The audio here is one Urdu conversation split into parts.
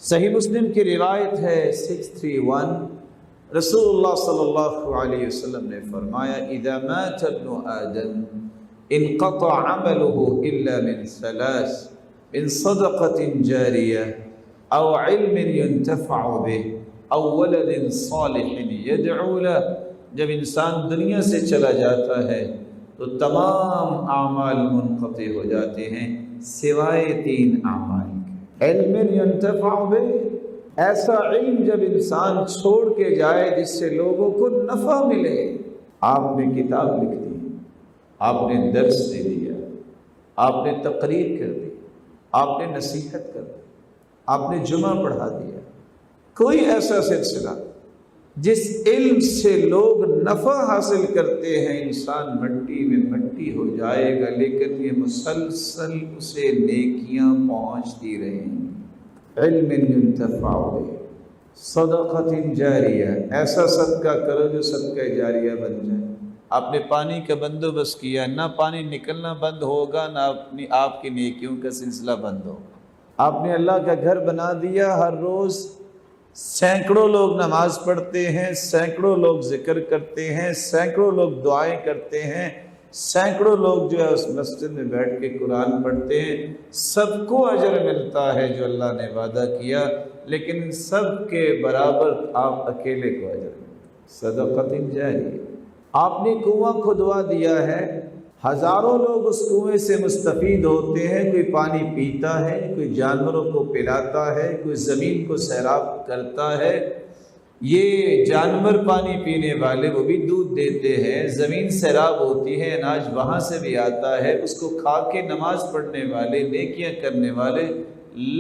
صحیح مسلم کی روایت ہے 631، رسول اللہ صلی اللہ علیہ وسلم نے فرمایا اذا مات ابن آدم انقطع عمله الا من ثلاث، من صدقة جاریہ او علم ينتفع به او ولد صالح يدعو له۔ جب انسان دنیا سے چلا جاتا ہے تو تمام اعمال منقطع ہو جاتے ہیں سوائے 3 اعمال کے۔ علم ينتفع به، ایسا علم جب انسان چھوڑ کے جائے جس سے لوگوں کو نفع ملے۔ آپ نے کتاب لکھ دی، آپ نے درس دے دیا، آپ نے تقریر کر دی، آپ نے نصیحت کر دی، آپ نے جمعہ پڑھا دیا، کوئی ایسا سلسلہ جس علم سے لوگ نفع حاصل کرتے ہیں، انسان مٹی میں مٹی ہو جائے گا لیکن یہ مسلسل اسے نیکیاں پہنچتی رہیں گی۔ علم ينتفع به، صدقۃ جاریہ، ایسا صدقہ کرو جو صدقہ جاریہ بن جائے۔ آپ نے پانی کا بندوبست کیا، نہ پانی نکلنا بند ہوگا نہ آپ کی نیکیوں کا سلسلہ بند ہوگا۔ آپ نے اللہ کا گھر بنا دیا، ہر روز سینکڑوں لوگ نماز پڑھتے ہیں، سینکڑوں لوگ ذکر کرتے ہیں، سینکڑوں لوگ دعائیں کرتے ہیں، سینکڑوں لوگ جو ہے اس مسجد میں بیٹھ کے قرآن پڑھتے ہیں، سب کو اجر ملتا ہے جو اللہ نے وعدہ کیا، لیکن ان سب کے برابر آپ اکیلے کو اجر ملتا۔ صدقۃ جاریہ، آپ نے کنواں کھدوا دیا ہے، ہزاروں لوگ اس کنویں سے مستفید ہوتے ہیں، کوئی پانی پیتا ہے، کوئی جانوروں کو پلاتا ہے، کوئی زمین کو سیراب کرتا ہے۔ یہ جانور پانی پینے والے وہ بھی دودھ دیتے ہیں، زمین سیراب ہوتی ہے، اناج وہاں سے بھی آتا ہے، اس کو کھا کے نماز پڑھنے والے، نیکیاں کرنے والے،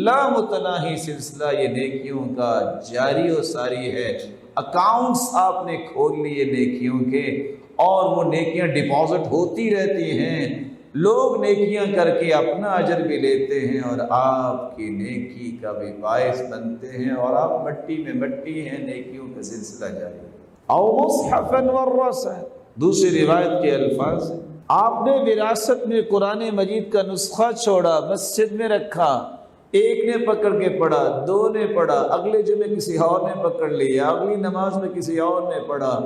لامتناہی سلسلہ یہ نیکیوں کا جاری و ساری ہے۔ اکاؤنٹس آپ نے کھول لیے نیکیوں کے، اور وہ نیکیاں ڈپازٹ ہوتی رہتی ہیں، لوگ نیکیاں کر کے اپنا اجر بھی لیتے ہیں اور آپ کی نیکی کا بھی باعث بنتے ہیں، اور آپ مٹی میں مٹی ہیں، نیکیوں کا سلسلہ جاری ہے۔ او مصحفا ورثہ، دوسری روایت کے الفاظ، آپ نے وراثت میں قرآن مجید کا نسخہ چھوڑا، مسجد میں رکھا، ایک نے پکڑ کے پڑھا، 2 نے پڑھا، اگلے جمعے کسی اور نے پکڑ لیا، اگلی نماز میں کسی اور نے پڑھا،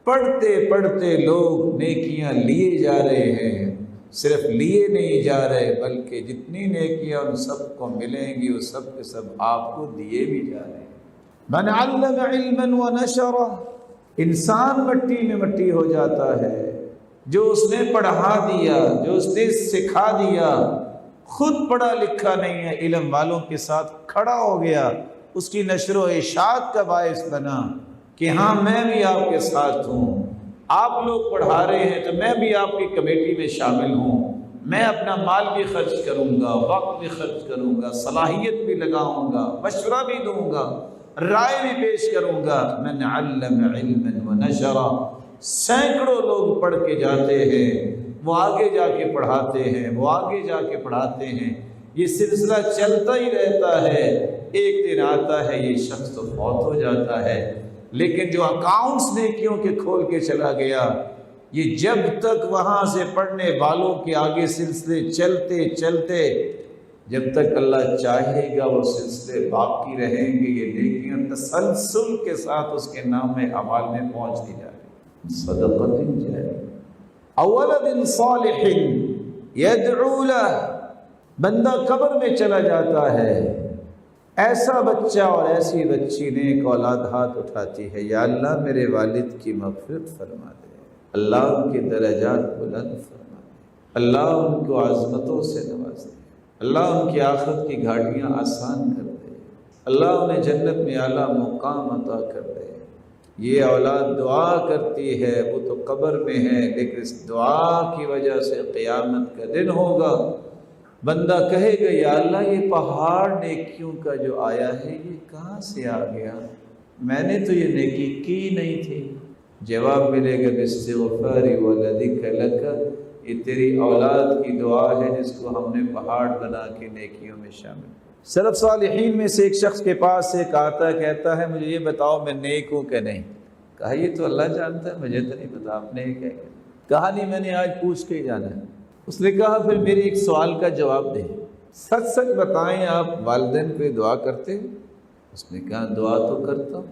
پڑھتے پڑھتے لوگ نیکیاں لیے جا رہے ہیں، صرف لیے نہیں جا رہے بلکہ جتنی نیکیاں ان سب کو ملیں گی وہ سب کے سب آپ کو دیے بھی جا رہے ہیں۔ من علم علما ونشرہ، انسان مٹی میں مٹی ہو جاتا ہے، جو اس نے پڑھا دیا، جو اس نے سکھا دیا، خود پڑھا لکھا نہیں ہے، علم والوں کے ساتھ کھڑا ہو گیا، اس کی نشر و اشاعت کا باعث بنا کہ ہاں میں بھی آپ کے ساتھ ہوں، آپ لوگ پڑھا رہے ہیں تو میں بھی آپ کی کمیٹی میں شامل ہوں، میں اپنا مال بھی خرچ کروں گا، وقت بھی خرچ کروں گا، صلاحیت بھی لگاؤں گا، مشورہ بھی دوں گا، رائے بھی پیش کروں گا۔ من علم علما ونشرہ، سینکڑوں لوگ پڑھ کے جاتے ہیں، وہ آگے جا کے پڑھاتے ہیں، وہ آگے جا کے پڑھاتے ہیں، یہ سلسلہ چلتا ہی رہتا ہے۔ ایک دن آتا ہے یہ شخص تو فوت ہو جاتا ہے، لیکن جو اکاؤنٹس نیکیوں کے کھول کے چلا گیا، یہ جب تک وہاں سے پڑھنے والوں کے آگے سلسلے چلتے چلتے، جب تک اللہ چاہے گا وہ سلسلے باقی رہیں گے، یہ نیکیاں تسلسل کے ساتھ اس کے نام میں اعمال میں پہنچتی جائیں گی۔ صدقۃ جاریہ، اولد صالح یدعو لہ، بندہ قبر میں چلا جاتا ہے، ایسا بچہ اور ایسی بچی نیک اولاد ہاتھ اٹھاتی ہے، یا اللہ میرے والد کی مغفرت فرما دے، اللہ ان کے درجات بلند فرما دے، اللہ ان کو عظمتوں سے نواز دے، اللہ ان کی آخرت کی گھاٹیاں آسان کر دے، اللہ انہیں جنت میں اعلیٰ مقام عطا کر دے۔ یہ اولاد دعا کرتی ہے، وہ تو قبر میں ہے، لیکن اس دعا کی وجہ سے قیامت کا دن ہوگا، بندہ کہے گا یا اللہ یہ پہاڑ نیکیوں کا جو آیا ہے یہ کہاں سے آ گیا، میں نے تو یہ نیکی کی نہیں تھی۔ جواب ملے گا باستغفار ولدک لک، یہ تیری اولاد کی دعا ہے جس کو ہم نے پہاڑ بنا کے نیکیوں میں شامل۔ سلف صالحین میں سے ایک شخص کے پاس ایک آتا کہتا ہے مجھے یہ بتاؤ میں نیک ہوں کہ نہیں؟ کہا یہ تو اللہ جانتا ہے، مجھے تو نہیں پتا آپ نیک ہے کہ نہیں۔ کہا نہیں میں نے آج پوچھ کے ہی جانا ہے۔ اس نے کہا پھر میرے ایک سوال کا جواب دیں، سچ سچ بتائیں آپ والدین پہ دعا کرتے ہیں؟ اس نے کہا دعا تو کرتا ہوں.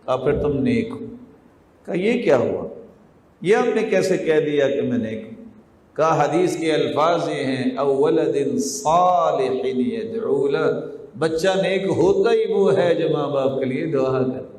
کہا پھر تم نیک ہو. کہا یہ کیا ہوا، یہ ہم نے کیسے کہہ دیا کہ میں نیک ہوں؟ کہا حدیث کے الفاظ یہ ہیں اولد صالح یدعو لہ، بچہ نیک ہوتا ہی وہ ہے جو ماں باپ کے لیے دعا کرتا.